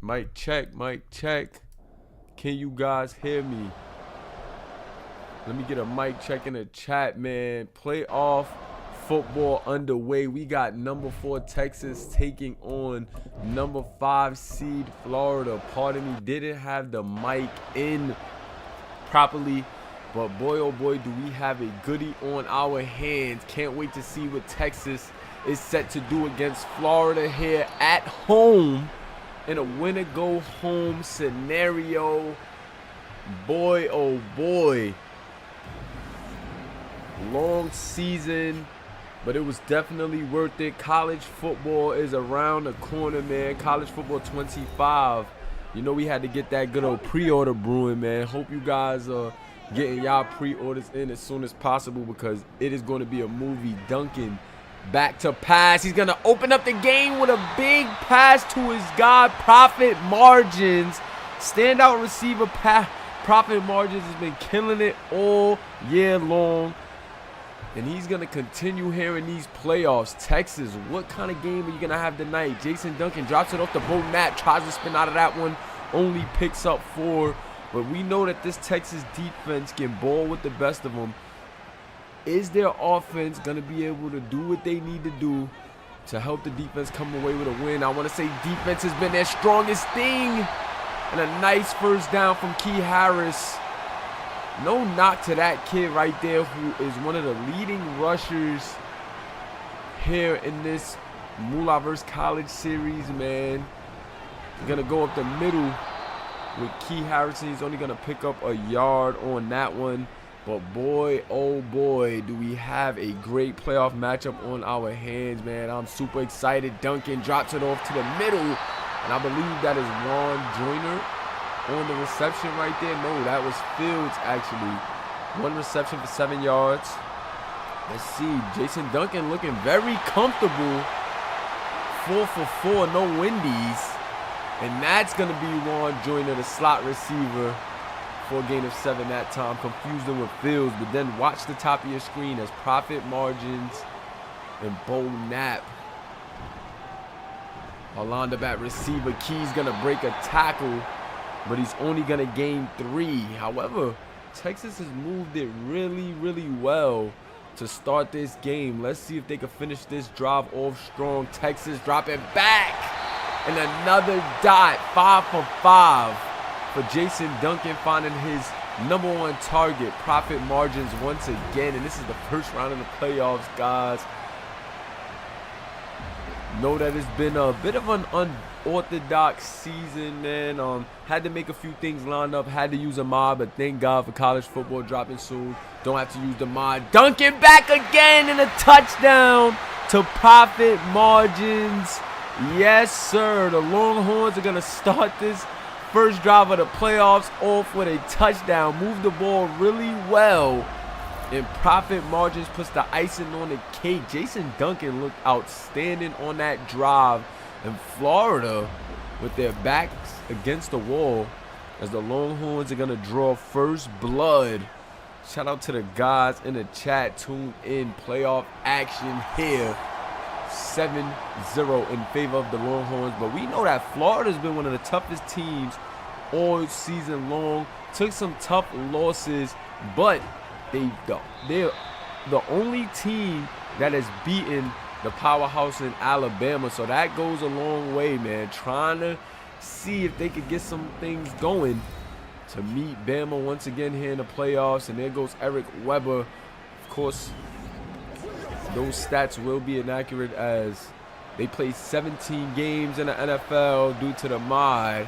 Mic check, mic check. Can you guys hear me? Let me get a mic check in the chat, man. Playoff football underway. We got number 4 Texas taking on number 5 seed Florida. Pardon me, didn't have the mic in properly, but boy oh boy do we have a goodie on our hands. Can't wait to see what Texas is set to do against Florida here at home in a winner go home scenario. Boy oh boy, long season, but it was definitely worth it. College football is around the corner, man. College football 25. You know we had to get that good old pre-order brewing, man. Hope you guys are getting y'all pre-orders in as soon as possible, because it is going to be a movie. Duncan back to pass. He's going to open up the game with a big pass to his guy, Profit Margins. Standout receiver, Profit Margins has been killing it all year long. And he's going to continue here in these playoffs. Texas, what kind of game are you going to have tonight? Jason Duncan drops it off the boat nap, tries to spin out of that one, only picks up 4. But we know that this Texas defense can ball with the best of them. Is their offense going to be able to do what they need to do to help the defense come away with a win? I want to say defense has been their strongest thing. And a nice first down from Key Harris. No knock to that kid right there, who is one of the leading rushers here in this Moolah vs. College series, man. He's going to go up the middle with Key Harrison. He's only going to pick up a yard on that one. But boy, oh boy, do we have a great playoff matchup on our hands, man. I'm super excited. Duncan drops it off to the middle. And I believe that is Juan Joyner on the reception right there. No, that was Fields, actually. 1 reception for 7 yards. Let's see. Jason Duncan looking very comfortable. 4 for 4, no windies. And that's going to be Juan Joyner, the slot receiver, for a gain of 7 that time. Confused him with Fields. But then watch the top of your screen as Profit Margins and Bo Knapp. Alonda bat receiver. Key's going to break a tackle, but he's only going to gain 3. However, Texas has moved it really, really well to start this game. Let's see if they can finish this drive off strong. Texas dropping back. And another dot. 5 for 5 for Jason Duncan, finding his number 1 target. Profit Margins once again. And this is the first round of the playoffs, guys. Know that it's been a bit of an unorthodox season, man. Had to make a few things lined up. Had to use a mod, but thank God for college football dropping soon. Don't have to use the mod. Duncan back again, and a touchdown to Profit Margins. Yes, sir. The Longhorns are going to start this first drive of the playoffs off with a touchdown. Move the ball really well. And Profit Margins puts the icing on the cake. Jason Duncan looked outstanding on that drive. And Florida, with their backs against the wall, as the Longhorns are going to draw first blood. Shout out to the guys in the chat. Tune in. Playoff action here. 7-0 in favor of the Longhorns. But we know that Florida's been one of the toughest teams all season long. Took some tough losses, but they're the only team that has beaten the powerhouse in Alabama. So that goes a long way, man. Trying to see if they could get some things going to meet Bama once again here in the playoffs. And there goes Eric Weber. Of course, those stats will be inaccurate as they played 17 games in the NFL due to the mod.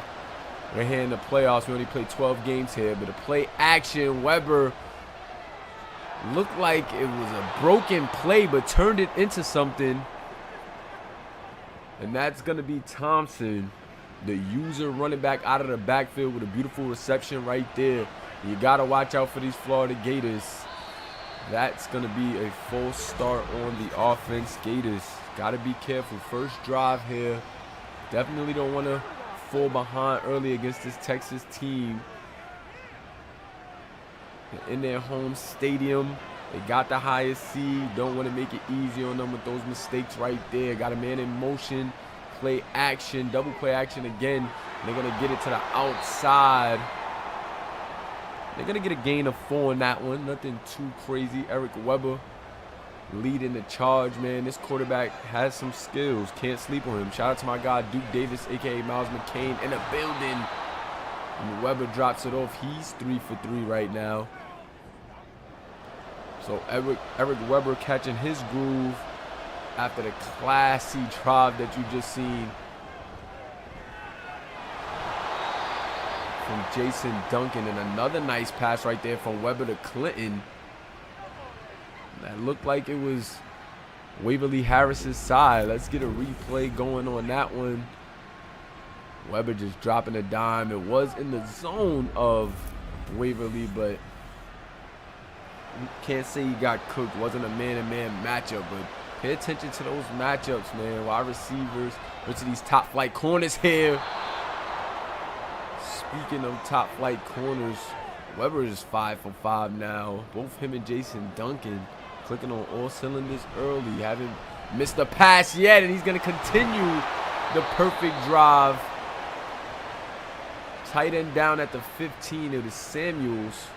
We're here in the playoffs. We only played 12 games here. But the play action, Weber looked like it was a broken play, but turned it into something. And that's going to be Thompson, the user, running back out of the backfield with a beautiful reception right there. You got to watch out for these Florida Gators. That's going to be a full start on the offense. Gators, got to be careful. First drive here. Definitely don't want to fall behind early against this Texas team. In their home stadium, they got the highest seed. Don't want to make it easy on them with those mistakes right there. Got a man in motion. play action, double play action again. They're going to get it to the outside. They're going to get a gain of 4 on that one. Nothing too crazy. Eric Weber leading the charge, man. This quarterback has some skills. Can't sleep on him. Shout out to my guy, Duke Davis, a.k.a. Miles McCain, in the building. And Weber drops it off. He's 3 for 3 right now. So Eric Weber catching his groove after the classy drive that you just seen from Jason Duncan. And another nice pass right there from Weber to Clinton. That looked like it was Waverly Harris's side. Let's get a replay going on that one. Weber just dropping a dime. It was in the zone of Waverly, but you can't say he got cooked. Wasn't a man-to-man matchup, but pay attention to those matchups, man. Wide receivers versus these top-flight corners here. Speaking of top-flight corners, Weber is 5 for 5 now. Both him and Jason Duncan clicking on all cylinders early. Haven't missed a pass yet, and he's going to continue the perfect drive. Tight end down at the 15 of the Samuels.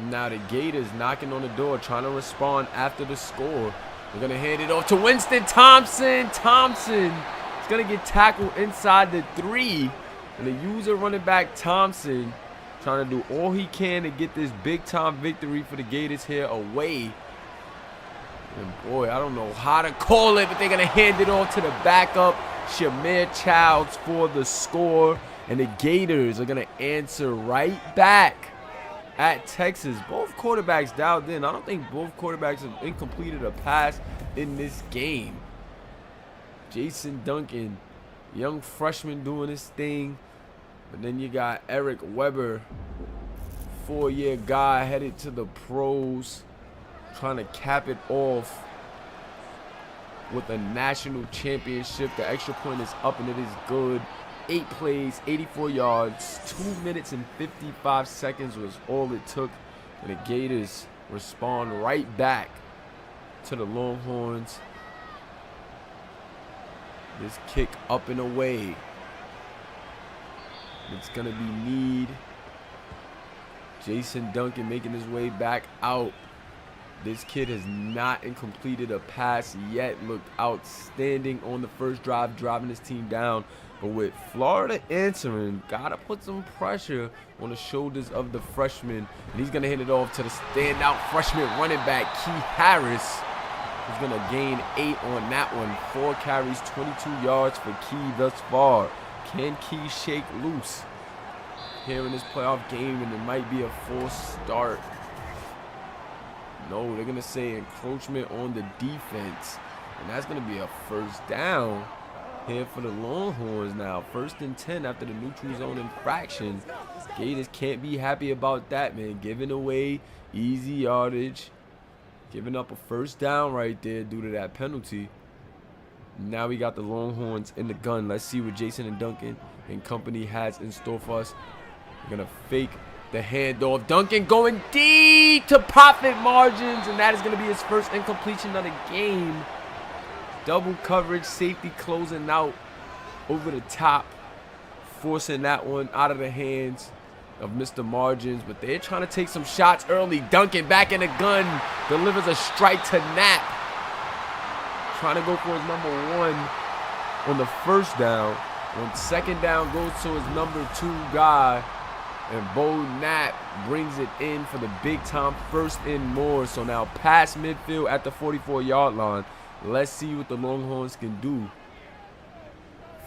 Now the Gators knocking on the door, trying to respond after the score. They're going to hand it off to Winston Thompson. Thompson is going to get tackled inside the 3. And the user running back Thompson trying to do all he can to get this big-time victory for the Gators here away. And boy, I don't know how to call it, but they're going to hand it off to the backup, Shamir Childs, for the score. And the Gators are going to answer right back at Texas. Both quarterbacks dialed in. I don't think both quarterbacks have incompleted a pass in this game. Jason Duncan, young freshman, doing his thing. But then you got Eric Weber, 4-year guy headed to the pros, trying to cap it off with a national championship. The extra point is up and it is good. 8 plays, 84 yards, 2 minutes and 55 seconds was all it took. And the Gators respond right back to the Longhorns. This kick up and away. It's going to be Meade. Jason Duncan making his way back out. This kid has not completed a pass yet. Looked outstanding on the first drive, driving his team down. But with Florida answering, got to put some pressure on the shoulders of the freshman. And he's going to hand it off to the standout freshman running back, Key Harris. He's going to gain 8 on that one. 4 carries, 22 yards for Key thus far. Can Key shake loose here in this playoff game? And it might be a full start. No, they're going to say encroachment on the defense. And that's going to be a first down here for the Longhorns now. 1st and 10 after the neutral zone infraction. Gators can't be happy about that, man. Giving away easy yardage. Giving up a first down right there due to that penalty. Now we got the Longhorns in the gun. Let's see what Jason and Duncan and company has in store for us. We're going to fake the handoff. Duncan going deep to profit margins. And that is going to be his first incompletion of the game. Double coverage, safety closing out over the top. Forcing that one out of the hands of Mr. Margins. But they're trying to take some shots early. Duncan back in the gun. Delivers a strike to Knapp. Trying to go for his #1 on the first down. On 2nd down, goes to his #2 guy. And Bo Knapp brings it in for the big time 1st and more. So now past midfield at the 44-yard line. Let's see what the Longhorns can do.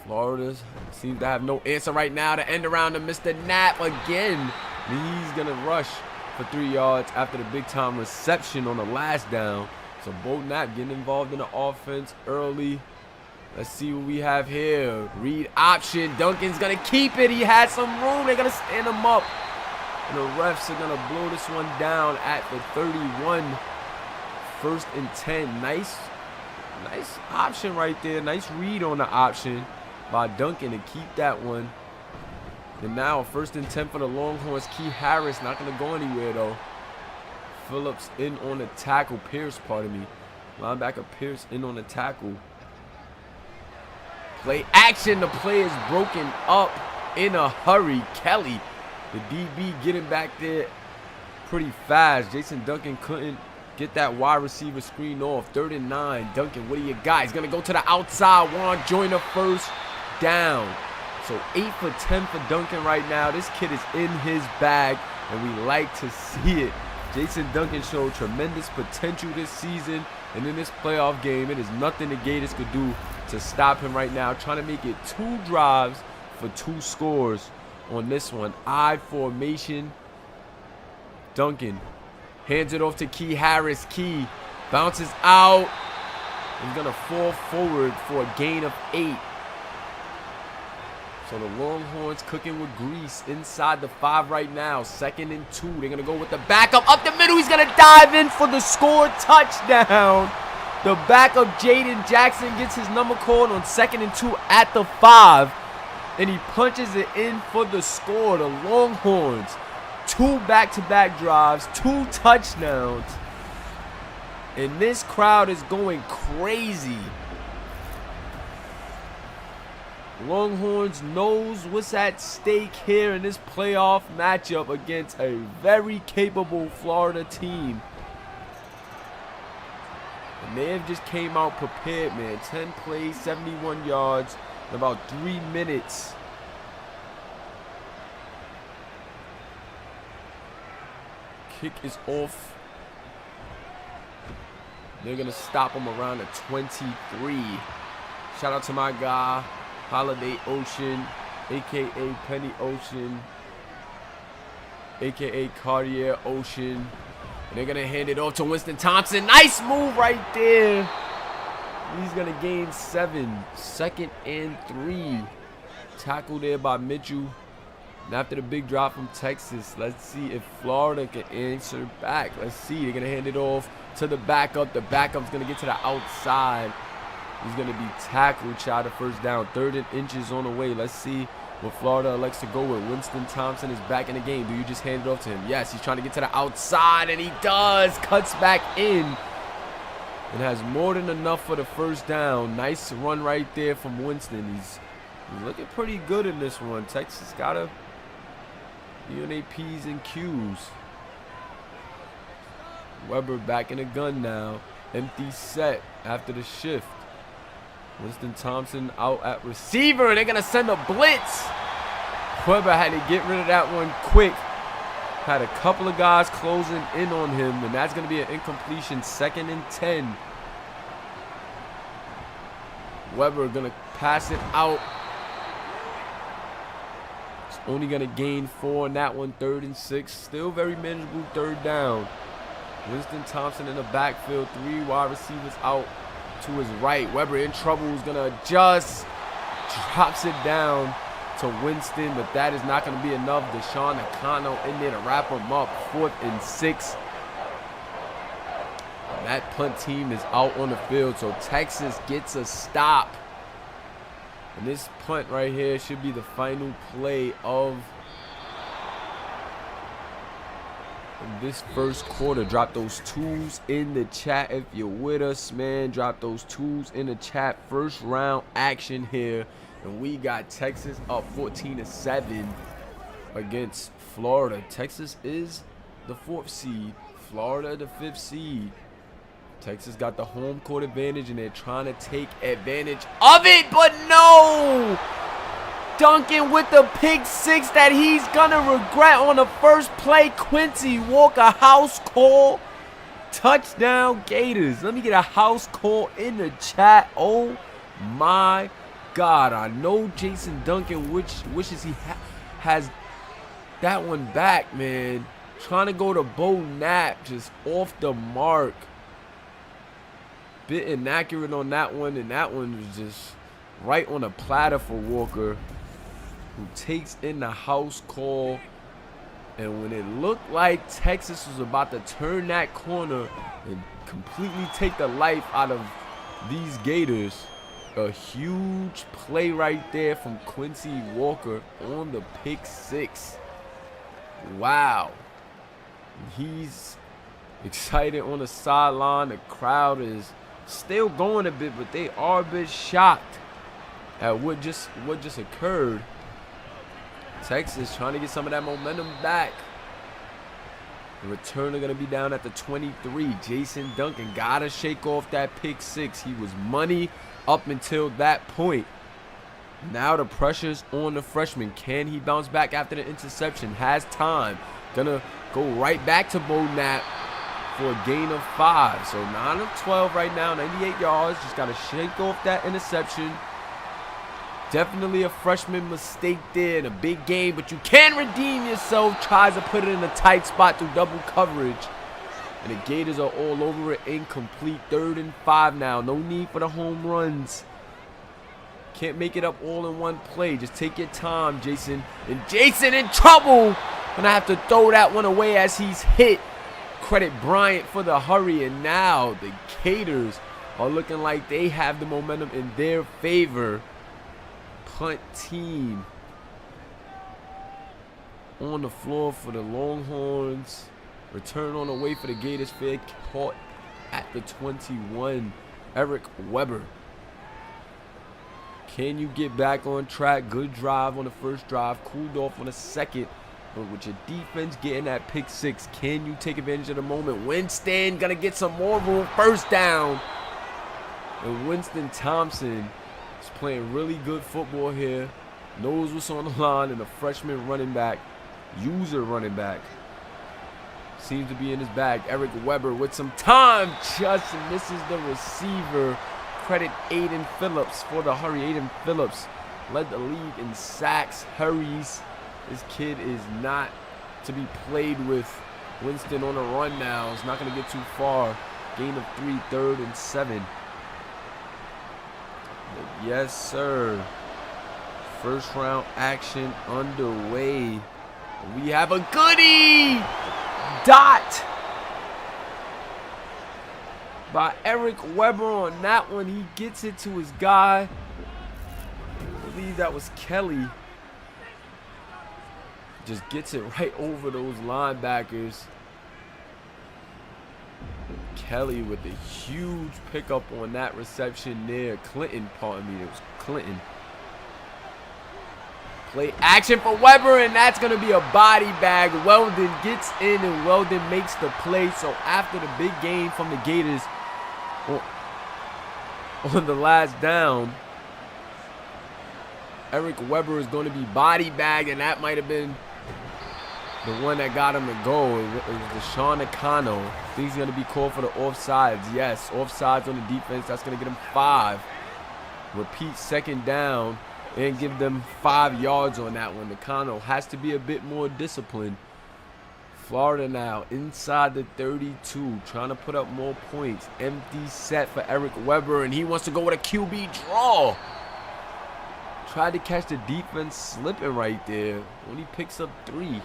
Florida seems to have no answer right now to end around to Mr. Knapp again. He's going to rush for 3 yards after the big time reception on the last down. So Bo Knapp getting involved in the offense early. Let's see what we have here. Read option. Duncan's going to keep it. He has some room. They're going to stand him up. And the refs are going to blow this one down at the 31. 1st and 10. Nice option right there. Nice read on the option by Duncan to keep that one. And now 1st and 10 for the Longhorns. Key Harris not going to go anywhere though. Phillips in on the tackle. Pierce, pardon me. Linebacker Pierce in on the tackle. Play action. The play is broken up in a hurry. Kelly, the DB, getting back there pretty fast. Jason Duncan couldn't get that wide receiver screen off. 3rd and 9. Duncan, what do you got? He's going to go to the outside. Juan Joyner first down. So 8 for 10 for Duncan right now. This kid is in his bag, and we like to see it. Jason Duncan showed tremendous potential this season, and in this playoff game, it is nothing the Gators could do to stop him right now. Trying to make it 2 drives for 2 scores on this one. I formation. Duncan hands it off to Key Harris. Key bounces out. He's going to fall forward for a gain of 8. So the Longhorns cooking with grease inside the 5 right now. 2nd and 2. They're going to go with the backup up the middle. He's going to dive in for the score. Touchdown. The backup, Jaden Jackson, gets his number called on 2nd and 2 at the 5. And he punches it in for the score. The Longhorns, 2 back-to-back drives, 2 touchdowns. And this crowd is going crazy. Longhorns knows what's at stake here in this playoff matchup against a very capable Florida team. And they have just came out prepared, man. 10 plays, 71 yards in about 3 minutes. Kick is off. They're going to stop him around the 23. Shout out to my guy, Holiday Ocean, a.k.a. Penny Ocean, a.k.a. Cartier Ocean. And they're going to hand it off to Winston Thompson. Nice move right there. He's going to gain 7. 2nd and 3. Tackle there by Mitchell. And after the big drop from Texas, let's see if Florida can answer back. Let's see. They're going to hand it off to the backup. The backup's going to get to the outside. He's going to be tackled, shy of 1st down. 3rd and inches on the way. Let's see what Florida elects to go with. Winston Thompson is back in the game. Do you just hand it off to him? Yes, he's trying to get to the outside, and he does. Cuts back in. And has more than enough for the 1st down. Nice run right there from Winston. He's looking pretty good in this one. Texas got to be on their P's and Q's. Weber back in the gun now. Empty set after the shift. Winston Thompson out at receiver, and they're going to send a blitz. Weber had to get rid of that one quick. Had a couple of guys closing in on him, and that's going to be an incompletion. 2nd and 10. Weber going to pass it out. It's only going to gain 4 on that one. 3rd and 6. Still very manageable 3rd down. Winston Thompson in the backfield. 3 wide receivers out to his right. Weber in trouble. He's going to adjust. Drops it down to Winston, but that is not going to be enough. Deshaun Nakano in there to wrap him up. 4th and 6. And that punt team is out on the field, so Texas gets a stop. And this punt right here should be the final play of this 1st quarter. Drop those 2s in the chat if you're with us, man. Drop those 2s in the chat. 1st round action here. And we got Texas up 14-7 against Florida. Texas is the 4th seed. Florida the 5th seed. Texas got the home court advantage, and they're trying to take advantage of it, but no! Duncan with the pick 6 that he's going to regret on the 1st play. Quincy Walker, house call. Touchdown Gators. Let me get a house call in the chat. Oh my God. I know Jason Duncan wishes he has that one back, man. Trying to go to Bo Knapp, just off the mark. Bit inaccurate on that one, and that one was just right on a platter for Walker, who takes in the house call. And when it looked like Texas was about to turn that corner and completely take the life out of these Gators, a huge play right there from Quincy Walker on the pick 6. Wow. He's excited on the sideline. The crowd is still going a bit, but they are a bit shocked at what just occurred. Texas trying to get some of that momentum back. The returner going to be down at the 23. Jason Duncan got to shake off that pick six. He was money up until that point. Now the pressure's on the freshman. Can he bounce back after the interception? Has time. Gonna go right back to Bonap for a gain of 5. So 9 of 12 right now, 98 yards. Just got to shake off that interception. Definitely a freshman mistake there in a big game, but you can redeem yourself. Tries to put it in a tight spot through double coverage. And the Gators are all over it. Incomplete. 3rd and 5 now. No need for the home runs. Can't make it up all in one play. Just take your time, Jason. And Jason in trouble. Gonna have to throw that one away as he's hit. Credit Bryant for the hurry. And now the Gators are looking like they have the momentum in their favor. Punt team on the floor for the Longhorns. Return on the way for the Gators. Fair caught at the 21. Eric Weber. Can you get back on track? Good drive on the first drive. Cooled off on the second. But with your defense getting that pick six, can you take advantage of the moment? Winston gonna get some more room. First down. And Winston Thompson is playing really good football here. Knows what's on the line. And a freshman running back, user running back, seems to be in his bag. Eric Weber with some time. Just misses the receiver. Credit Aiden Phillips for the hurry. Aiden Phillips led the league in sacks, hurries. This kid is not to be played with. Winston on the run now. It's not going to get too far. Gain of 3, 3rd and 7. But yes, sir. First round action underway. We have a goodie! Dot by Eric Weber on that one. He gets it to his guy. I believe that was Kelly. Just gets it right over those linebackers. Kelly with a huge pickup on that reception there. Clinton, pardon me, it was Clinton. Play action for Weber, and that's going to be a body bag. Weldon gets in, and Weldon makes the play. So after the big game from the Gators on the last down, Eric Weber is going to be body bagged, and that might have been the one that got him to go. It was Deshaun Nakano. I think he's going to be called for the offsides. Yes, offsides on the defense. That's going to get him 5. Repeat second down and give them 5 yards on that one. Nakano has to be a bit more disciplined. Florida now inside the 32, trying to put up more points. Empty set for Eric Weber, and he wants to go with a QB draw. Tried to catch the defense slipping right there. Only picks up 3.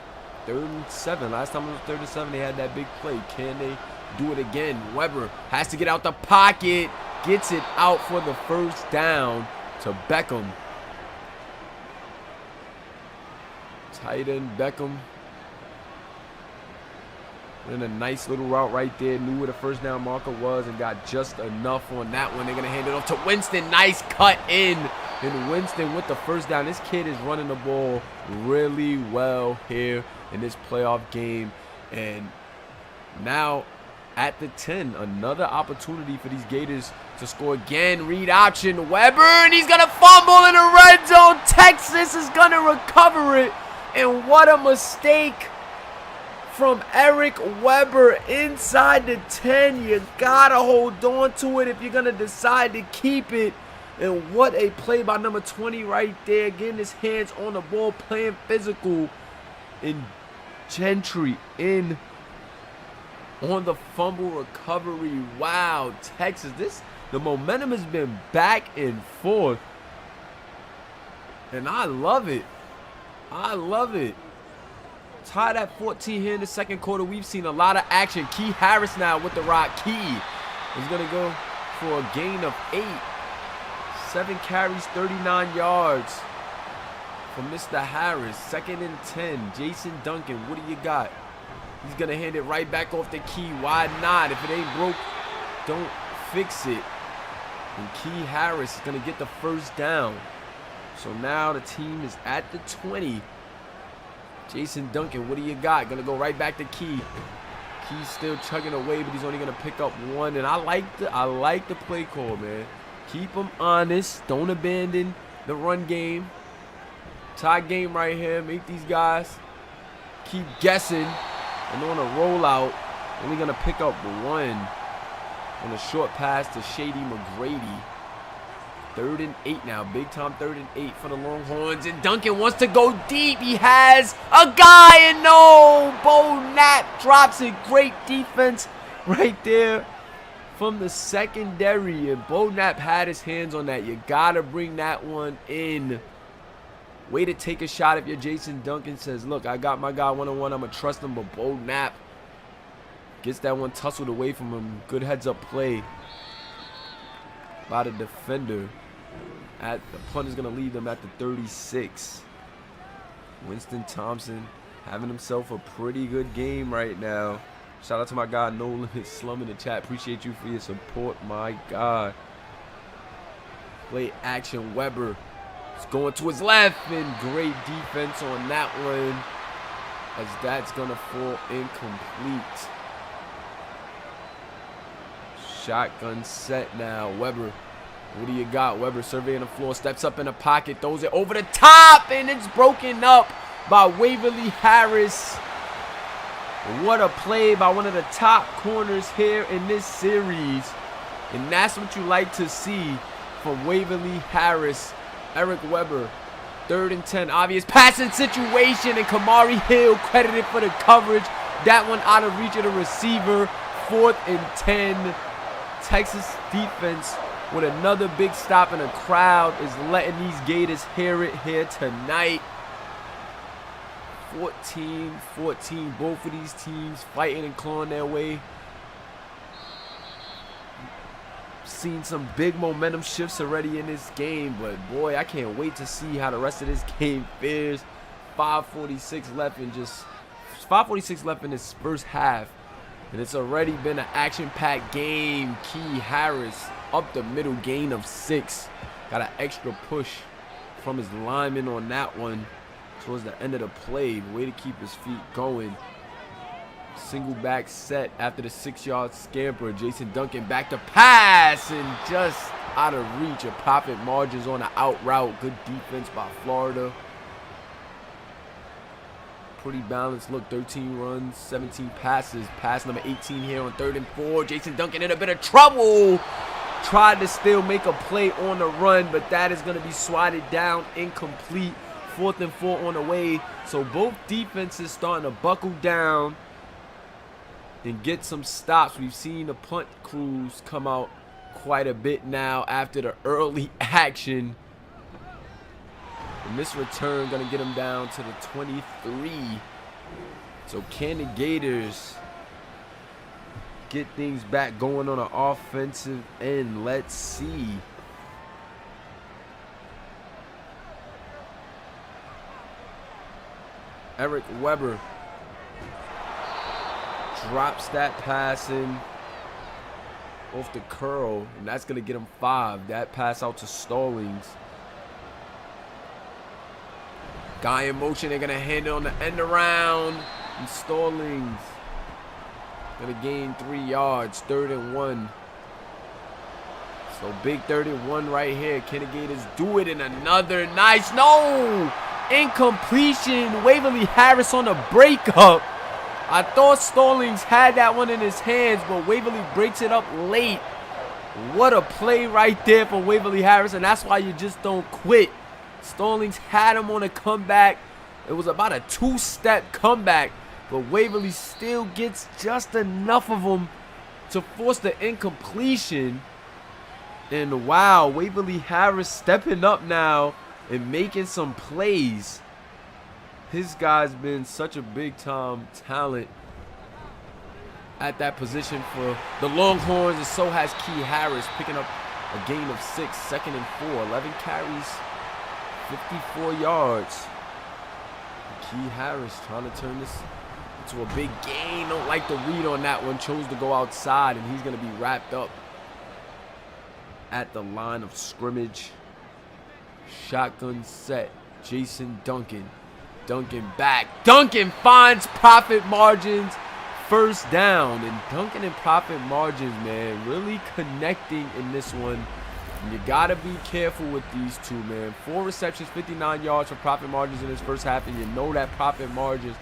3rd and 7. Last time it was 3rd and 7, they had that big play. Can they do it again? Weber has to get out the pocket. Gets it out for the first down to Beckham. Tight end Beckham. And a nice little route right there. Knew where the first down marker was and got just enough on that one. They're going to hand it off to Winston. Nice cut in. And Winston with the first down. This kid is running the ball really well here in this playoff game. And now at the 10, another opportunity for these Gators to score again. Read option. Weber, and he's going to fumble in the red zone. Texas is going to recover it. And what a mistake from Eric Weber inside the 10. You got to hold on to it if you're going to decide to keep it. And what a play by number 20 right there. Getting his hands on the ball, playing physical. And Gentry in on the fumble recovery. Wow, Texas. The momentum has been back and forth. And I love it. I love it. Tied at 14 here in the second quarter. We've seen a lot of action. Key Harris now with the rock. Key is going to go for a gain of 8. 7 carries, 39 yards from Mr. Harris. 2nd and 10. Jason Duncan, what do you got? He's going to hand it right back off the Key. Why not? If it ain't broke, don't fix it. And Key Harris is going to get the first down. So now the team is at the 20. Jason Duncan, what do you got? Gonna go right back to Key. Key's still chugging away, but he's only gonna pick up one. And I like the play call, man. Keep them honest. Don't abandon the run game. Tie game right here. Make these guys keep guessing. And on a rollout, only gonna pick up one on a short pass to Shady McGrady. 3rd and 8 now. Big time 3rd and 8 for the Longhorns. And Duncan wants to go deep. He has a guy, and no! Bo Knapp drops it. Great defense right there from the secondary. And Bo Knapp had his hands on that. You gotta bring that one in. Way to take a shot if you're Jason Duncan. Says, look, I got my guy one-on-one. I'm going to trust him. But Bo Knapp gets that one tussled away from him. Good heads-up play by the defender. The punt is going to leave them at the 36. Winston Thompson having himself a pretty good game right now. Shout out to my guy No Limit Slum in the chat. Appreciate you for your support, my God. Play action. Weber is going to his left, and great defense on that one, as that's going to fall incomplete. Shotgun set now. Weber, what do you got? Weber surveying the floor, steps up in the pocket, throws it over the top, and it's broken up by Waverly Harris. What a play by one of the top corners here in this series. And that's what you like to see from Waverly Harris. Eric Weber, 3rd and 10. Obvious passing situation, and Kamari Hill credited for the coverage. That one out of reach of the receiver. 4th and 10. Texas defense with another big stop, and the crowd is letting these Gators hear it here tonight. 14-14. Both of these teams fighting and clawing their way. Seen some big momentum shifts already in this game, but boy, I can't wait to see how the rest of this game fares. 5:46 left, and just 5:46 left in this first half. And it's already been an action-packed game. Key Harris up the middle, gain of 6. Got an extra push from his lineman on that one towards the end of the play. Way to keep his feet going. Single back set after the 6-yard scamper. Jason Duncan back to pass, and just out of reach. A profit margins on the out route. Good defense by Florida. Pretty balanced look. 13 runs, 17 passes. Pass number 18 here on 3rd and 4. Jason Duncan in a bit of trouble. Tried to still make a play on the run, but that is going to be swatted down, incomplete. 4th and 4 on the way. So both defenses starting to buckle down and get some stops. We've seen the punt crews come out quite a bit now after the early action. And this return going to get them down to the 23. So can the Gators get things back going on an offensive end? Let's see. Eric Weber drops that pass in off the curl, and that's going to get him 5. That pass out to Stallings. Guy in motion, they're going to hand it on the end around. And Stallings going to gain 3 yards, 3rd and 1. So big 3rd and 1 right here. Can the Gators do it? In another nice, no! Incompletion. Waverly Harris on the breakup. I thought Stallings had that one in his hands, but Waverly breaks it up late. What a play right there for Waverly Harris, and that's why you just don't quit. Stallings had him on a comeback. It was about a 2-step comeback, but Waverly still gets just enough of them to force the incompletion. And wow, Waverly Harris stepping up now and making some plays. His guy's been such a big-time talent at that position for the Longhorns, and so has Key Harris, picking up a gain of 6, 2nd and 4, 11 carries, 54 yards. Key Harris trying to turn this into a big gain. Don't like the read on that one. Chose to go outside, and he's going to be wrapped up at the line of scrimmage. Shotgun set. Jason Duncan. Duncan back. Duncan finds profit margins. First down. And Duncan and profit margins, man, really connecting in this one. And you got to be careful with these two, man. 4 receptions, 59 yards for profit margins in this first half. And you know that profit margins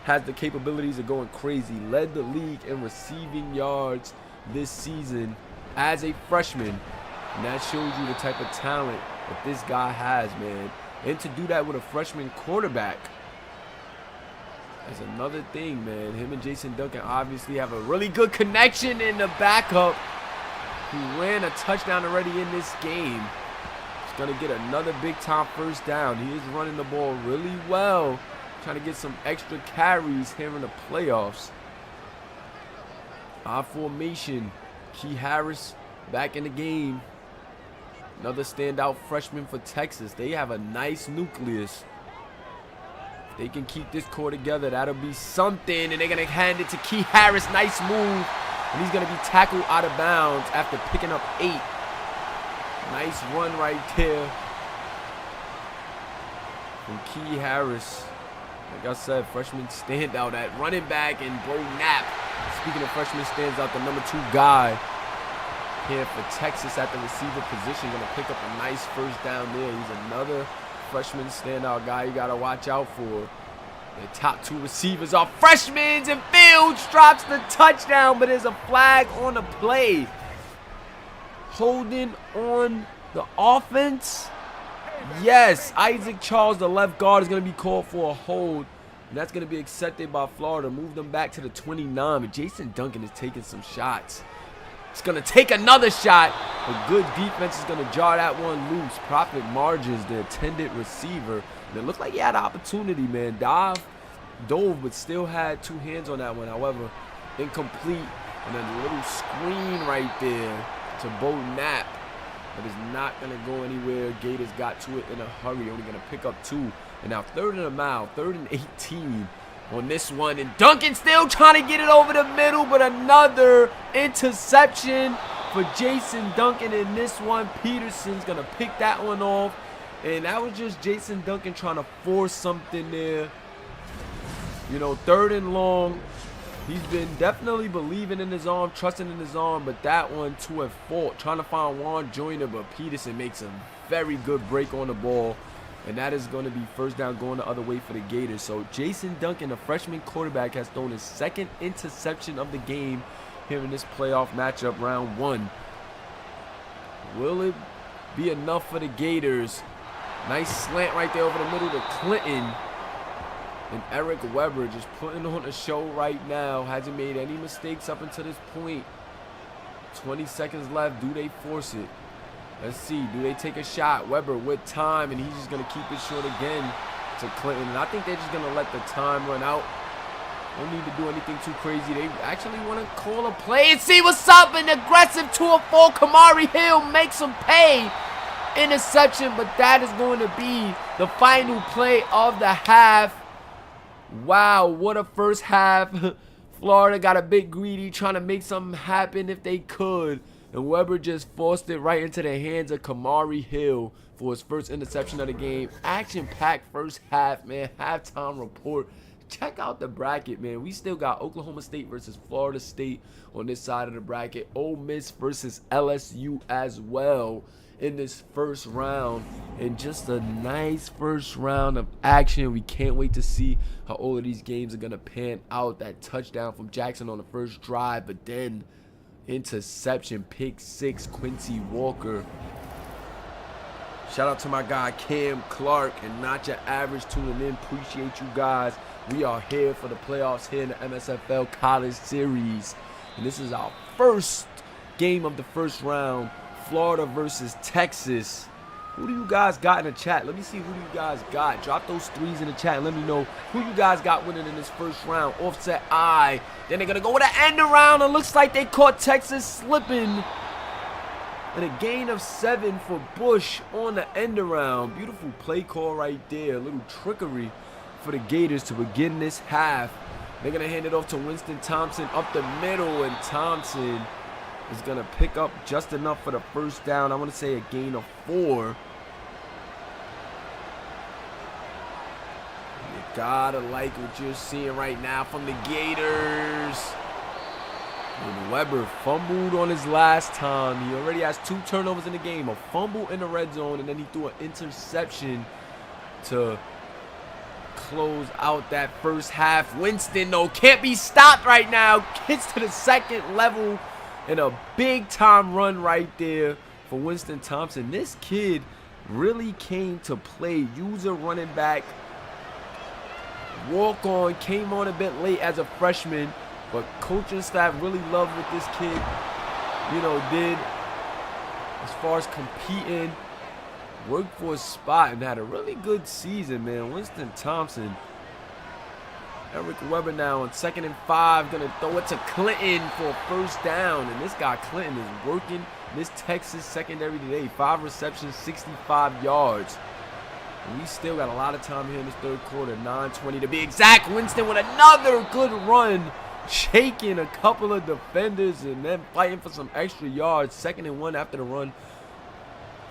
has the capabilities of going crazy. Led the league in receiving yards this season as a freshman. And that shows you the type of talent that this guy has, man. And to do that with a freshman quarterback is another thing, man. Him and Jason Duncan obviously have a really good connection in the backup, who ran a touchdown already in this game. He's going to get another big-time first down. He is running the ball really well, trying to get some extra carries here in the playoffs. Odd formation. Key Harris back in the game. Another standout freshman for Texas. They have a nice nucleus. If they can keep this core together, that'll be something. And they're going to hand it to Key Harris. Nice move. And he's going to be tackled out of bounds after picking up 8. Nice run right there from Key Harris. Like I said, freshman standout at running back, and Bo Knapp. Speaking of freshman stands out, the number 2 guy here for Texas at the receiver position. Going to pick up a nice first down there. He's another freshman standout guy you got to watch out for. The top 2 receivers are freshmen, and Fields drops the touchdown, but there's a flag on the play. Holding on the offense. Yes, Isaac Charles, the left guard, is going to be called for a hold. And that's going to be accepted by Florida. Move them back to the 29. But Jason Duncan is taking some shots. It's going to take another shot. A good defense is going to jar that one loose. Profit margins, the intended receiver. And it looked like he had an opportunity, man. Dove, but still had 2 hands on that one. However, incomplete. And then a little screen right there to Bo Knapp. But it's not going to go anywhere. Gators got to it in a hurry. Only going to pick up 2. And now 3rd and a mile. 3rd and 18 on this one. And Duncan still trying to get it over the middle. But another interception for Jason Duncan in this one. Peterson's going to pick that one off. And that was just Jason Duncan trying to force something there. You know, 3rd and long. He's been definitely believing in his arm, trusting in his arm, but that one to a fault. Trying to find Juan Joyner, but Peterson makes a very good break on the ball. And that is going to be first down going the other way for the Gators. So Jason Duncan, a freshman quarterback, has thrown his 2nd interception of the game here in this playoff matchup, round 1. Will it be enough for the Gators? Nice slant right there over the middle to Clinton. And Eric Weber just putting on a show right now. Hasn't made any mistakes up until this point. 20 seconds left. Do they force it? Let's see. Do they take a shot? Weber with time, and he's just going to keep it short again to Clinton. And I think they're just going to let the time run out. Don't need to do anything too crazy. They actually want to call a play and see what's up. An aggressive 2-4. Kamari Hill makes him pay. Interception, but that is going to be the final play of the half. Wow, what a first half. Florida got a bit greedy, trying to make something happen if they could. And Weber just forced it right into the hands of Kamari Hill for his first interception of the game. Action-packed first half, man. Halftime report. Check out the bracket, man. We still got Oklahoma State versus Florida State on this side of the bracket. Ole Miss versus LSU as well in this first round. And just a nice first round of action. We can't wait to see how all of these games are going to pan out. That touchdown from Jackson on the first drive, but then interception, pick 6, Quincy Walker. Shout out to my guy Cam Clark and Not Your Average tuning in. Appreciate you guys. We are here for the playoffs here in the MSFL College Series. And this is our first game of the first round. Florida versus Texas. Who do you guys got in the chat? Let me see who you guys got. Drop those 3s in the chat and let me know who you guys got winning in this first round. Offset I. Then they're going to go with an end around. It looks like they caught Texas slipping. And a gain of 7 for Bush on the end around. Beautiful play call right there. A little trickery for the Gators to begin this half. They're going to hand it off to Winston Thompson up the middle. And Thompson is going to pick up just enough for the first down. I want to say a gain of 4. You gotta like what you're seeing right now from the Gators. And Weber fumbled on his last time. He already has 2 turnovers in the game. A fumble in the red zone, and then he threw an interception to close out that first half. Winston, though, can't be stopped right now. Gets to the second level, and a big-time run right there for Winston Thompson. This kid really came to play. User running back. Walk-on, came on a bit late as a freshman. But coaching staff really loved what this kid, did as far as competing. Worked for a spot and had a really good season, man. Winston Thompson. Eric Weber now on 2nd and 5. Going to throw it to Clinton for a first down. And this guy, Clinton, is working this Texas secondary today. 5 receptions, 65 yards. And we still got a lot of time here in this third quarter. 9:20 to be exact. Winston with another good run. Shaking a couple of defenders and then fighting for some extra yards. 2nd and 1 after the run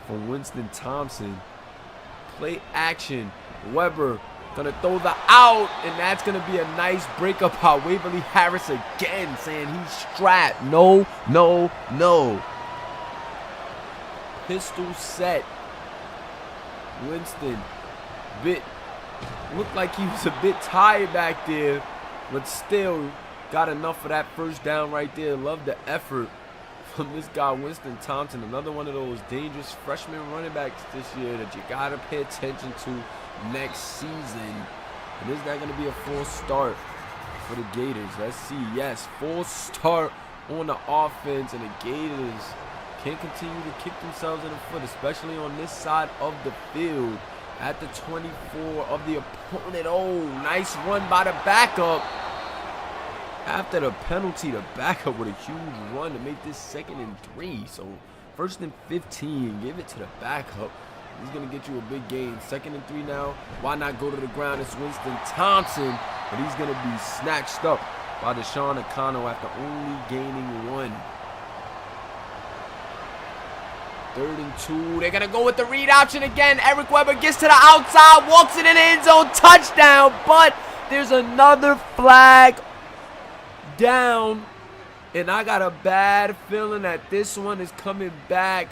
from Winston Thompson. Play action. Weber gonna throw the out, and that's gonna be a nice breakup by Waverly Harris again, saying he's strapped. No, no, no. Pistol set. Winston looked like he was a bit tired back there, but still got enough for that first down right there. Love the effort from this guy, Winston Thompson. Another one of those dangerous freshman running backs this year that you got to pay attention to next season. And is that going to be a full start for the Gators? Let's see. Yes, full start on the offense, and the Gators can't continue to kick themselves in the foot, especially on this side of the field at the 24 of the opponent. Oh, nice run by the backup. After the penalty, the backup with a huge run to make this 2nd and 3. So 1st and 15, give it to the backup. He's going to get you a big gain. 2nd and 3 now. Why not go to the ground? It's Winston Thompson, but he's going to be snatched up by Deshaun Akano after only gaining 1. 3rd and 2. They're going to go with the read option again. Eric Weber gets to the outside, walks it in the end zone, touchdown, but there's another flag down, and I got a bad feeling that this one is coming back.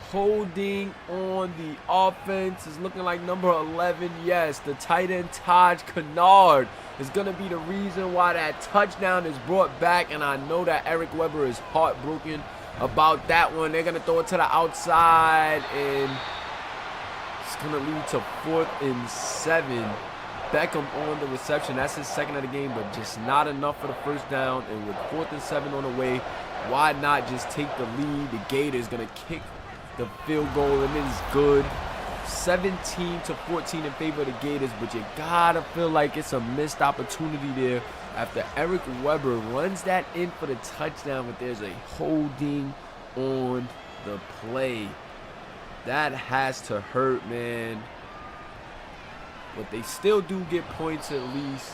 Holding on the offense is looking like number 11. Yes, the tight end Taj Kennard is going to be the reason why that touchdown is brought back, and I know that Eric Weber is heartbroken about that one. They're going to throw it to the outside, and it's going to lead to 4th and 7. Beckham on the reception. That's his 2nd of the game, but just not enough for the first down. And with 4th and 7 on the way, why not just take the lead? The Gators going to kick the field goal, and it is good. 17-14 in favor of the Gators, but you gotta feel like it's a missed opportunity there after Eric Weber runs that in for the touchdown, but there's a holding on the play. That has to hurt, man. But they still do get points at least.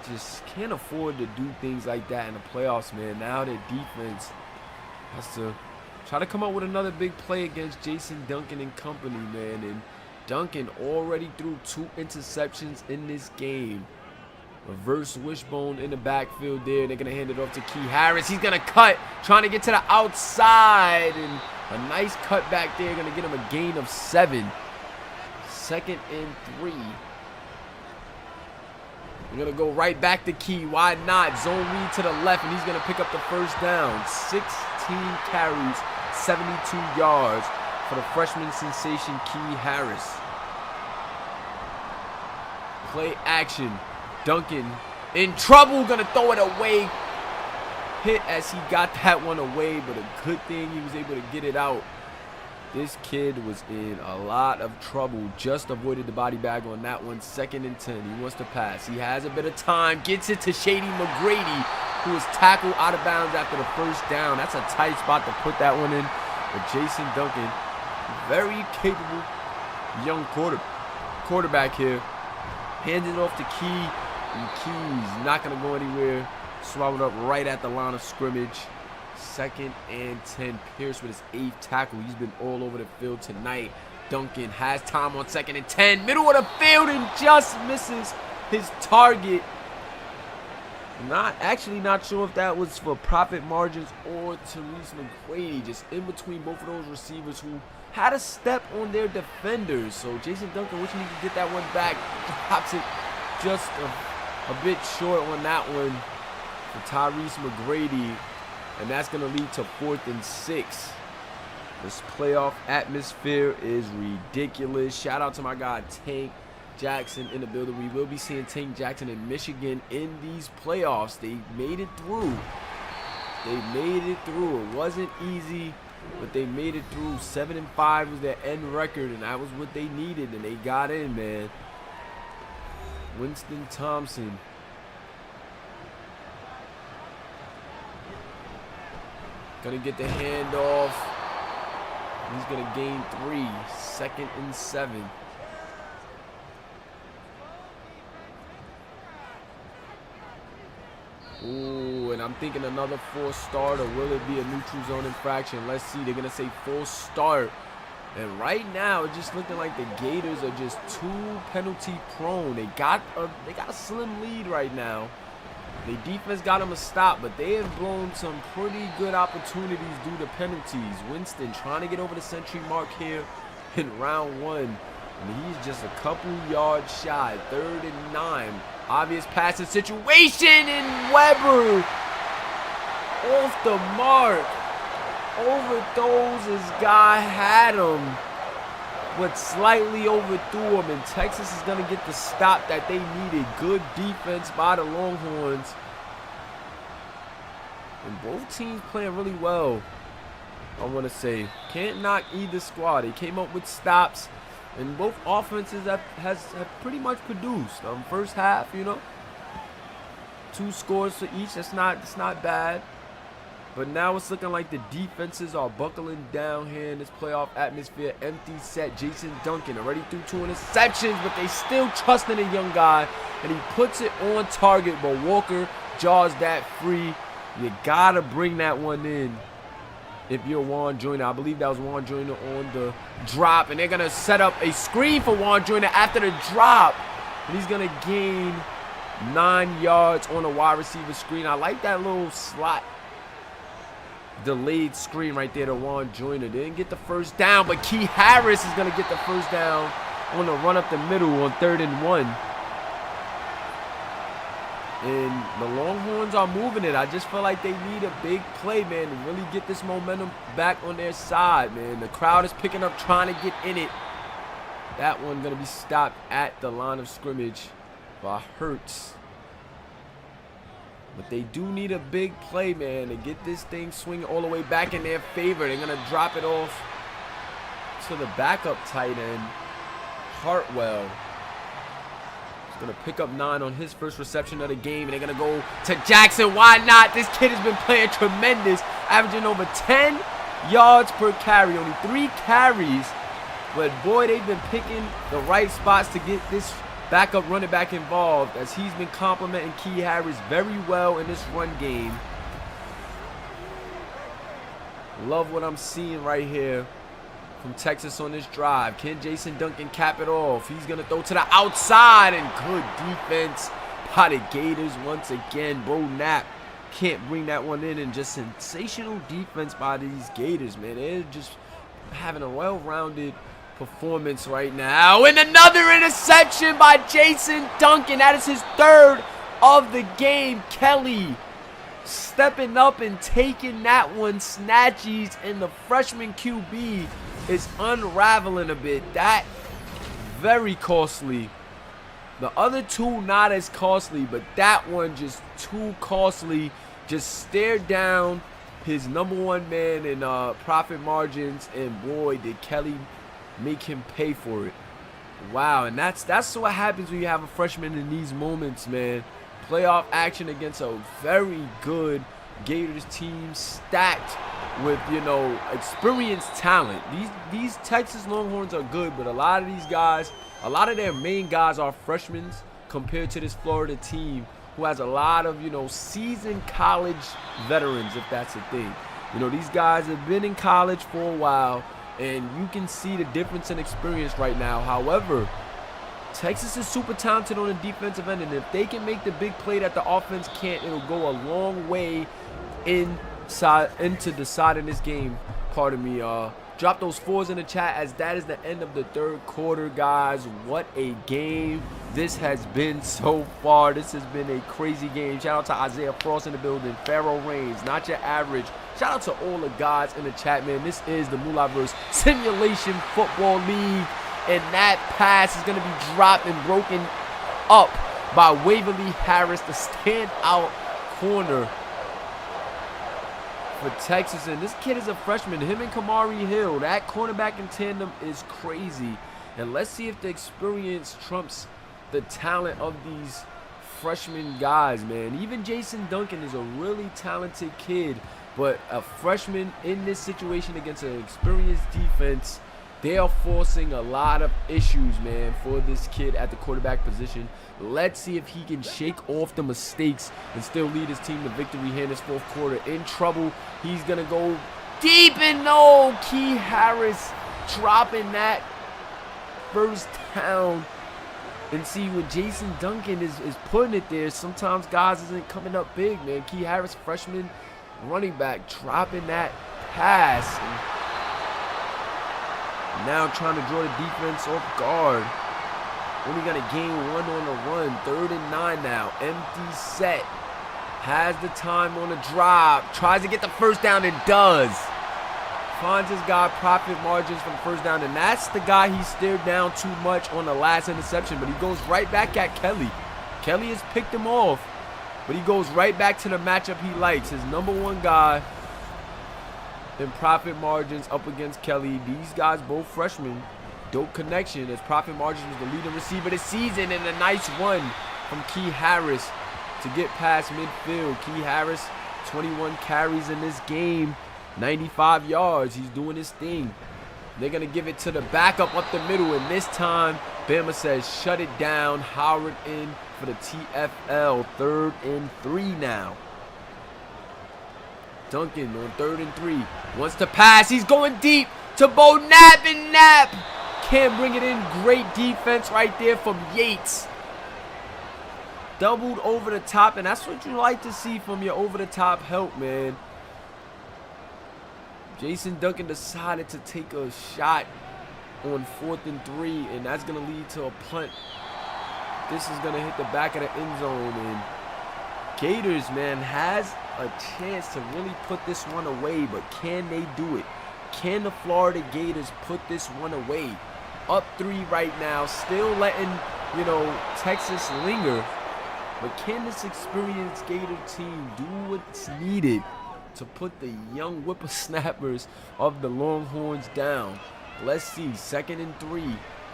Just can't afford to do things like that in the playoffs, man. Now their defense has to try to come up with another big play against Jason Duncan and company, man. And Duncan already threw 2 interceptions in this game. Reverse wishbone in the backfield there. They're going to hand it off to Key Harris. He's going to cut, trying to get to the outside. And a nice cut back there. Going to get him a gain of 7. 2nd and 3. We're going to go right back to Key. Why not? Zone read to the left, and he's going to pick up the first down. 16 carries, 72 yards for the freshman sensation, Key Harris. Play action. Duncan in trouble. Going to throw it away. Hit as he got that one away, but a good thing he was able to get it out. This kid was in a lot of trouble. Just avoided the body bag on that one. 2nd and 10. He wants to pass. He has a bit of time. Gets it to Shady McGrady, who was tackled out of bounds after the first down. That's a tight spot to put that one in. But Jason Duncan, very capable young quarterback here. Handed it off to Key. And Key's not going to go anywhere. Swallowed up right at the line of scrimmage. 2nd and 10. Pierce with his 8th tackle. He's been all over the field tonight. Duncan has time on 2nd and 10. Middle of the field and just misses his target. Not sure if that was for profit margins or Therese McGrady. Just in between both of those receivers who had a step on their defenders. So Jason Duncan wishing he could get that one back. Drops it just a bit short on that one for Tyrese McGrady. And that's going to lead to 4th and 6. This playoff atmosphere is ridiculous. Shout out to my guy Tank Jackson in the building. We will be seeing Tank Jackson in Michigan in these playoffs. They made it through. It wasn't easy, but they made it through. 7-5 was their end record, and that was what they needed, and they got in, man. Winston Thompson. Gonna get the handoff. He's going to gain 3. 2nd and 7. Ooh, and I'm thinking another false start, or will it be a neutral zone infraction? Let's see. They're going to say full start. And right now, it's just looking like the Gators are just too penalty prone. They got a slim lead right now. The defense got them a stop, but they have blown some pretty good opportunities due to penalties. Winston trying to get over the century mark here in round 1. And he's just a couple yards shy. 3rd and 9. Obvious passing situation, and Weber off the mark. Overthrows his guy, had him, but slightly overthrew him, and Texas is going to get the stop that they needed. Good defense by the Longhorns. And both teams playing really well, I want to say. Can't knock either squad. They came up with stops, and both offenses have pretty much produced. First half, 2 scores for each. That's not bad. But now it's looking like the defenses are buckling down here in this playoff atmosphere. Empty set. Jason Duncan already threw 2 interceptions, but they still trusting a young guy. And he puts it on target, but Walker jaws that free. You got to bring that one in if you're Juan Joyner. I believe that was Juan Joyner on the drop. And they're going to set up a screen for Juan Joyner after the drop. And he's going to gain 9 yards on a wide receiver screen. I like that little slot delayed screen right there to Juan Joyner. Didn't get the first down, but Key Harris is going to get the first down on the run up the middle on 3rd and 1. And the Longhorns are moving it. I just feel like they need a big play, man, to really get this momentum back on their side, man. The crowd is picking up, trying to get in it. That one going to be stopped at the line of scrimmage by Hurts. But they do need a big play, man, to get this thing swinging all the way back in their favor. They're going to drop it off to the backup tight end, Hartwell. He's going to pick up 9 on his first reception of the game. And they're going to go to Jackson. Why not? This kid has been playing tremendous, averaging over 10 yards per carry. Only 3 carries. But, boy, they've been picking the right spots to get this backup running back involved, as he's been complimenting Key Harris very well in this run game. Love what I'm seeing right here from Texas on this drive. Can Jason Duncan cap it off? He's going to throw to the outside, and good defense by the Gators once again. Bo Knapp can't bring that one in, and just sensational defense by these Gators, man. They're just having a well-rounded performance right now. And another interception by Jason Duncan. That is his 3rd of the game. Kelly stepping up and taking that one. Snatchies, and the freshman QB is unraveling a bit. That very costly. The other 2 not as costly, but that one just too costly. Just stared down his number 1 man in profit margins, and boy, did Kelly make him pay for it. Wow, and that's what happens when you have a freshman in these moments, man. Playoff action against a very good Gators team, stacked with, experienced talent. These Texas Longhorns are good, but a lot of these guys, a lot of their main guys are freshmen compared to this Florida team who has a lot of, seasoned college veterans, if that's a thing. You know, these guys have been in college for a while, and you can see the difference in experience right now. However, Texas is super talented on the defensive end, and if they can make the big play that the offense can't, it'll go a long way into deciding this game. Pardon me, drop those 4s in the chat, as that is the end of the third quarter, guys. What a game this has been so far. This has been a crazy game. Shout out to Isaiah Frost in the building, Pharaoh Reigns, Not Your Average. Shout out to all the guys in the chat, man. This is the Moolahverse Simulation Football League, and that pass is going to be dropped and broken up by Waverly Harris, the standout corner for Texas. And this kid is a freshman. Him and Kamari Hill, that cornerback in tandem is crazy. And let's see if the experience trumps the talent of these freshman guys, man. Even Jason Duncan is a really talented kid, but a freshman in this situation against an experienced defense, they are forcing a lot of issues, man, for this kid at the quarterback position. Let's see if he can shake off the mistakes and still lead his team to victory here in this fourth quarter. In trouble, he's going to go deep, and no, Key Harris dropping that first down. And see, when Jason Duncan is putting it there, sometimes guys isn't coming up big, man. Key Harris, freshman running back, dropping that pass. And now trying to draw the defense off guard. Only got to gain 1 on the run. 3rd and 9 now. Empty set. Has the time on the drop. Tries to get the first down and does. Finds his guy profit margins from first down. And that's the guy he stared down too much on the last interception. But he goes right back at Kelly. Kelly has picked him off. But he goes right back to the matchup he likes. His #1 guy in profit margins up against Kelly. These guys both freshmen. Dope connection, as profit margins was the leading receiver this season, and a nice run from Key Harris to get past midfield. Key Harris, 21 carries in this game, 95 yards. He's doing his thing. They're going to give it to the backup up the middle, and this time Bama says shut it down. Howard in for the TFL. 3rd and 3 now. Duncan on 3rd and 3. Wants to pass. He's going deep to Bo Knapp, and Knapp can't bring it in. Great defense right there from Yates. Doubled over the top, and that's what you like to see from your over-the-top help, man. Jason Duncan decided to take a shot on 4th and 3, and that's going to lead to a punt. This is going to hit the back of the end zone, and Gators, man, has a chance to really put this one away, but can they do it? Can the Florida Gators put this one away? Up 3 right now, still letting, you know, Texas linger. But can this experienced Gator team do what's needed to put the young whippersnappers of the Longhorns down? Let's see. 2nd and 3.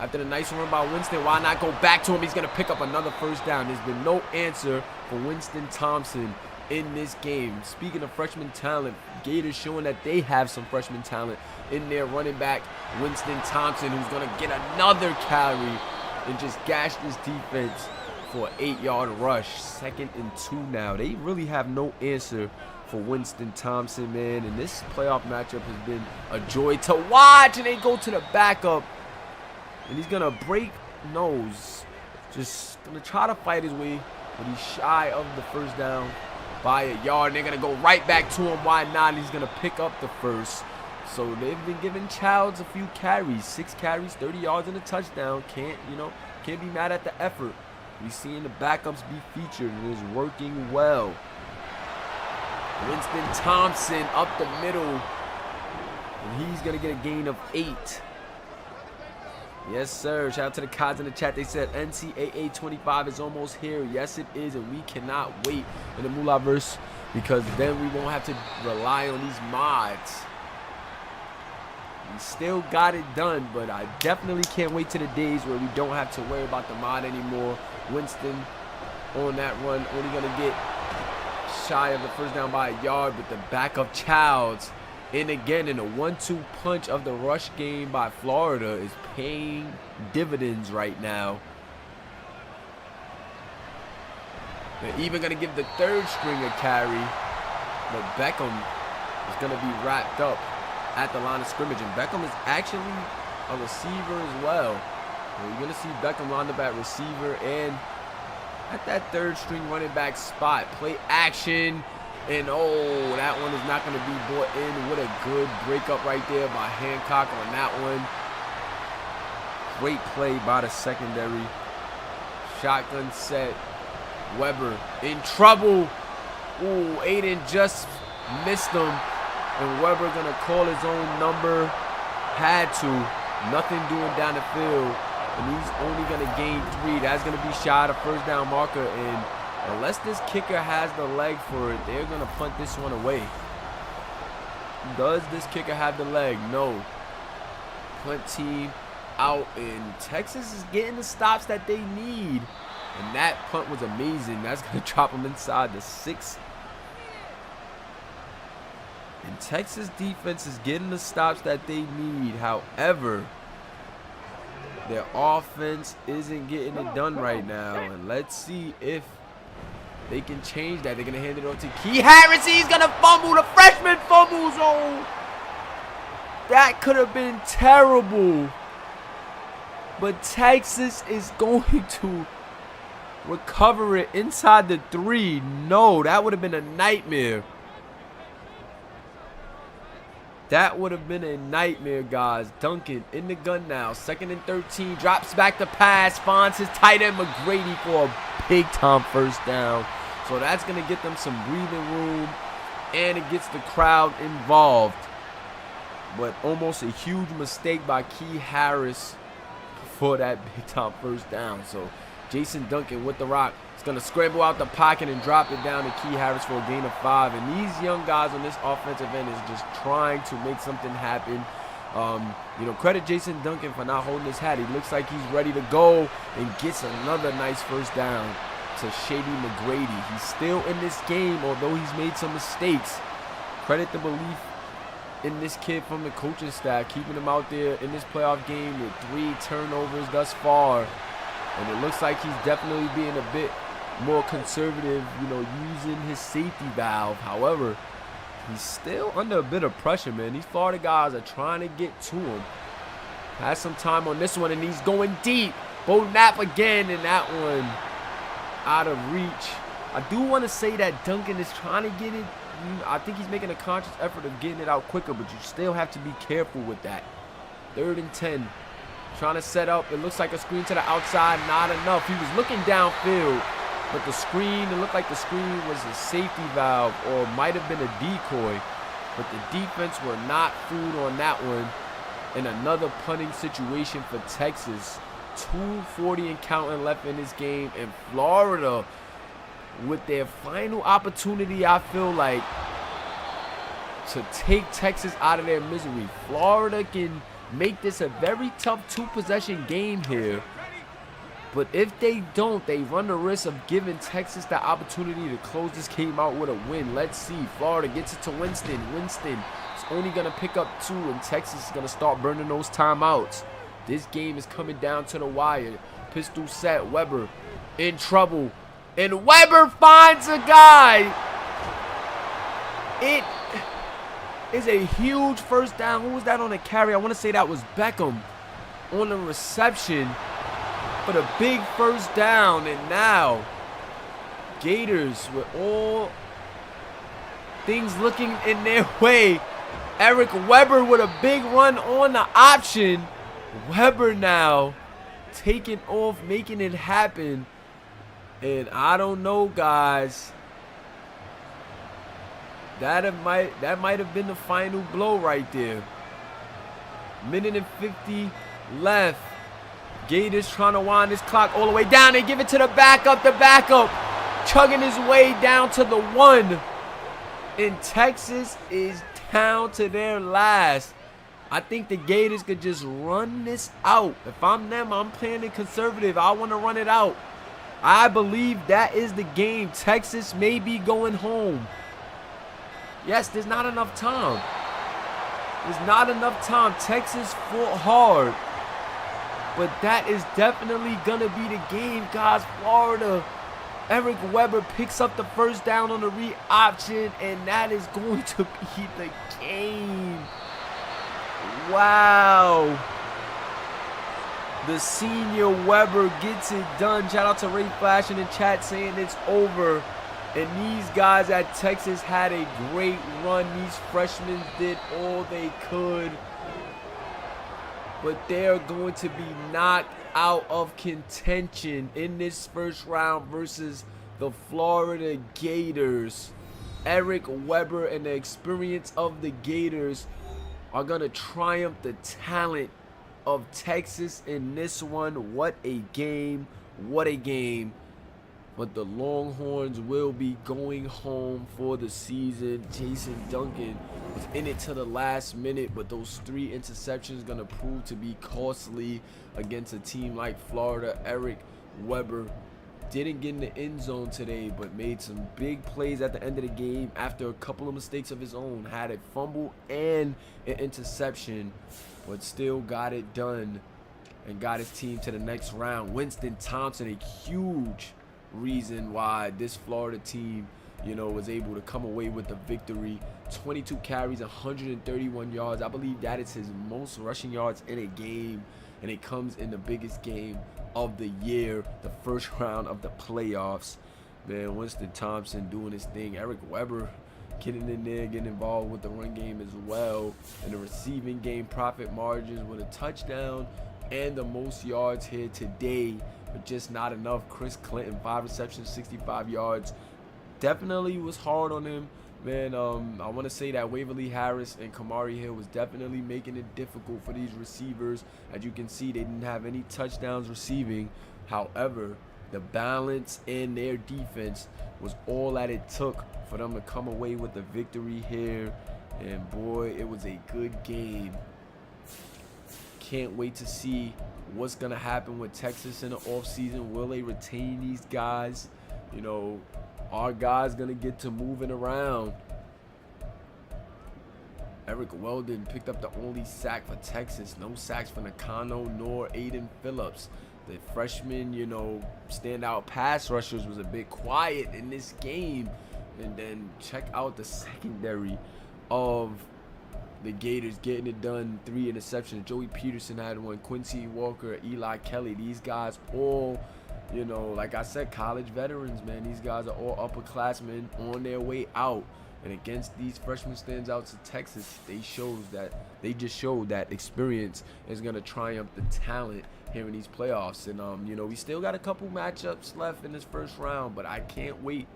After the nice run by Winston, why not go back to him? He's going to pick up another first down. There's been no answer for Winston Thompson in this game. Speaking of freshman talent, Gators showing that they have some freshman talent in their running back, Winston Thompson, who's going to get another carry and just gash this defense for an 8-yard rush. 2nd and 2 now. They really have no answer for Winston Thompson, man. And this playoff matchup has been a joy to watch. And they go to the backup, and he's going to break nose. Just going to try to fight his way, but he's shy of the first down by a yard. And they're going to go right back to him. Why not? He's going to pick up the first. So they've been giving Childs a few carries. 6 carries, 30 yards and a touchdown. Can't be mad at the effort. We're seeing the backups be featured, and it's working well. Winston Thompson up the middle, and he's going to get a gain of 8. Yes, sir. Shout out to the guys in the chat. They said NCAA 25 is almost here. Yes, it is, and we cannot wait in the Moolahverse, because then we won't have to rely on these mods. We still got it done, but I definitely can't wait to the days where we don't have to worry about the mod anymore. Winston on that run, only going to get shy of the first down by a yard, but the backup Childs, and again in a 1-2 punch of the rush game by Florida, is paying dividends right now. They're even going to give the 3rd string a carry, but Beckham is going to be wrapped up at the line of scrimmage. And Beckham is actually a receiver as well. So you're going to see Beckham lined up at receiver and at that third string running back spot. Play action. And oh, that one is not going to be brought in. What a good breakup right there by Hancock on that one. Great play by the secondary. Shotgun set. Weber in trouble. Ooh, Aiden just missed him. And Weber going to call his own number. Had to. Nothing doing down the field. And he's only going to gain 3. That's going to be shy of the first down marker. And unless this kicker has the leg for it, they're going to punt this one away. Does this kicker have the leg? No. Punt team out, and Texas is getting the stops that they need. And that punt was amazing. That's going to drop them inside the 6. And Texas defense is getting the stops that they need. However, their offense isn't getting it done right now. And let's see if they can change that. They're going to hand it over to Key Harris. He's going to fumble. The freshman fumbles. Oh, that could have been terrible. But Texas is going to recover it inside the 3. No, that would have been a nightmare. That would have been a nightmare, guys. Duncan in the gun now. 2nd and 13. Drops back to pass. Finds his tight end McGrady for a big-time first down. So that's going to get them some breathing room. And it gets the crowd involved. But almost a huge mistake by Key Harris for that big-time first down. So Jason Duncan with the rock. He's going to scramble out the pocket and drop it down to Key Harris for a gain of 5. And these young guys on this offensive end is just trying to make something happen. You know, credit Jason Duncan for not holding his hat. He looks like he's ready to go and gets another nice first down to Shady McGrady. He's still in this game, although he's made some mistakes. Credit the belief in this kid from the coaching staff, keeping him out there in this playoff game with 3 turnovers thus far. And it looks like he's definitely being a bit more conservative, you know, using his safety valve. However, he's still under a bit of pressure, man. These Florida guys are trying to get to him. Has some time on this one, and he's going deep. Bo Knapp again, and that one out of reach. I do want to say that Duncan is trying to get it. I think he's making a conscious effort of getting it out quicker, but you still have to be careful with that. 3rd and 10. Trying to set up. It looks like a screen to the outside. Not enough. He was looking downfield, but the screen, it looked like the screen was a safety valve or might have been a decoy. But the defense were not fooled on that one. And another punting situation for Texas. 2:40 and counting left in this game. And Florida, with their final opportunity, I feel like, to take Texas out of their misery. Florida can make this a very tough 2-possession game here. But if they don't, they run the risk of giving Texas the opportunity to close this game out with a win. Let's see. Florida gets it to Winston. Winston is only going to pick up 2, and Texas is going to start burning those timeouts. This game is coming down to the wire. Pistol set. Weber in trouble. And Weber finds a guy. It is a huge first down. Who was that on the carry? I want to say that was Beckham on the reception. But a big first down. And now Gators, with all things looking in their way, Eric Weber with a big run on the option. Weber now taking off, making it happen. And I don't know, guys. That might have been the final blow right there. 1:50 left. Gators trying to wind this clock all the way down. They give it to the backup. The backup chugging his way down to the 1. And Texas is down to their last. I think the Gators could just run this out. If I'm them, I'm playing it conservative. I want to run it out. I believe that is the game. Texas may be going home. Yes, there's not enough time. There's not enough time. Texas fought hard. But that is definitely going to be the game, guys. Florida Eric Weber picks up the first down on the read option, and that is going to be the game. Wow. The senior Weber gets it done. Shout out to Ray Flash in the chat saying it's over. And these guys at Texas had a great run. These freshmen did all they could. But they're going to be knocked out of contention in this first round versus the Florida Gators. Eric Weber and the experience of the Gators are going to triumph the talent of Texas in this one. What a game. What a game. But the Longhorns will be going home for the season. Jason Duncan was in it to the last minute, but those 3 interceptions going to prove to be costly against a team like Florida. Eric Weber didn't get in the end zone today, but made some big plays at the end of the game after a couple of mistakes of his own. Had a fumble and an interception, but still got it done and got his team to the next round. Winston Thompson, a huge reason why this Florida team, was able to come away with the victory. 22 carries, 131 yards. I believe that is his most rushing yards in a game, and it comes in the biggest game of the year, the first round of the playoffs. Man, Winston Thompson doing his thing. Eric Weber getting in there, getting involved with the run game as well, and the receiving game profit margins with a touchdown and the most yards here today, but just not enough. Chris Clinton, 5 receptions, 65 yards. Definitely was hard on him, man. I want to say that Waverly Harris and Kamari Hill was definitely making it difficult for these receivers. As you can see, they didn't have any touchdowns receiving. However, the balance in their defense was all that it took for them to come away with the victory here. And boy, it was a good game. Can't wait to see what's going to happen with Texas in the offseason. Will they retain these guys? Are guys going to get to moving around? Eric Weldon picked up the only sack for Texas. No sacks for Nakano nor Aiden Phillips. The freshman, standout pass rushers was a bit quiet in this game. And then check out the secondary of the Gators getting it done. 3 interceptions. Joey Peterson had 1. Quincy Walker, Eli Kelly. These guys all, like I said, college veterans, man. These guys are all upperclassmen on their way out. And against these freshman standouts of Texas, they just showed that experience is going to triumph the talent here in these playoffs. And, we still got a couple matchups left in this first round, but I can't wait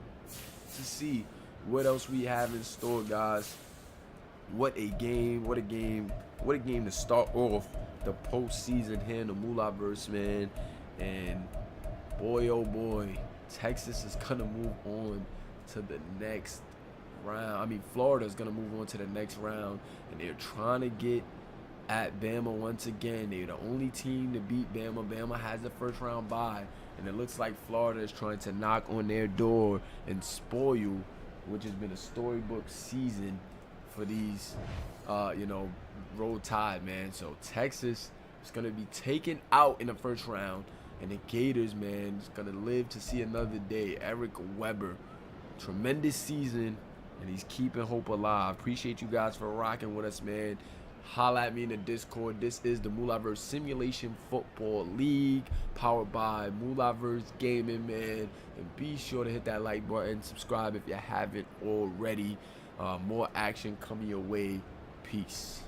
to see what else we have in store, guys. What a game, what a game, what a game to start off the postseason here in the Moolahverse, man. And boy, oh boy, Texas is going to move on to the next round. Florida is going to move on to the next round, and they're trying to get at Bama once again. They're the only team to beat Bama. Bama has the first round bye, and it looks like Florida is trying to knock on their door and spoil, which has been a storybook season for these, Roll Tide, man. So Texas is going to be taken out in the first round, and the Gators, man, is going to live to see another day. Eric Weber, tremendous season, and he's keeping hope alive. Appreciate you guys for rocking with us, man. Holla at me in the Discord. This is the Moolahverse Simulation Football League, powered by Moolahverse Gaming, man. And be sure to hit that like button, subscribe if you haven't already. More action coming your way. Peace.